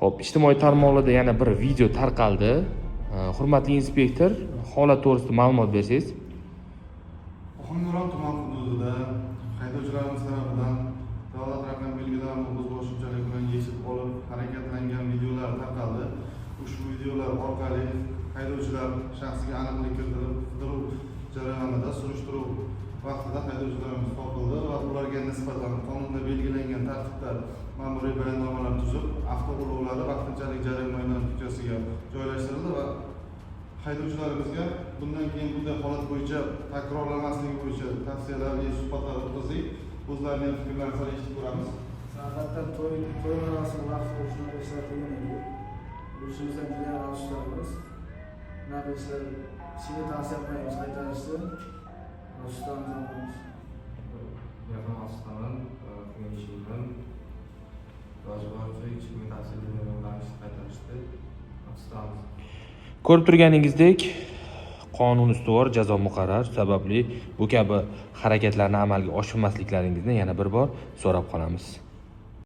Hop, ijtimoiy tarmoqlarda yana bir video tarqaldi. Hurmatli inspektor, holat to'g'risida ma'lumot bersangiz. Ohangaron tuman hududida haydovchilarimiz tomonidan davlat raqam belgilarini buzuvchilik bilan yechib olib harakatlangan videolar tarqaldi. Ushbu videolar orqali haydovchilar shaxsiga aniqlik kiritilib, qidiruv jarayonida surishtiruv vaqtida haydovchilarimiz topildi va ularga nisbatan qonunda belgilangan tartibda ma'muriy bayonnomalar tuzib, avtoulovlari vaqtinchalik jarima maydonchasiga joylashtirildi va haydovchilarimizga bundan keyin bunday holat bo'yicha takrorlanmasligi bo'yicha tavsiyalar va suhbatlar o'tkazdik. O'zlarining fikrlarini eshitib ko'ramiz. Albatta to'y marosimi vaqtida shunaqa ishlar qilgan edik. O'zimizdan juda ham afsuslanamiz. Bunaqa ishlar hechga tavsiya qilmaymiz qaytarishni. Afsuslanamiz. Yaqin afsuslanan qilgan ishimdan iloji boricha hechga tavsiya qilmayman qaytarishni afsuslanamiz. Ko'rib turganingizdek, qonun ustuvor jazo muqarrar sababli bu kabi harakatlarni amalga oshirmasliklaringizni yana bir bor so'rab qolamiz.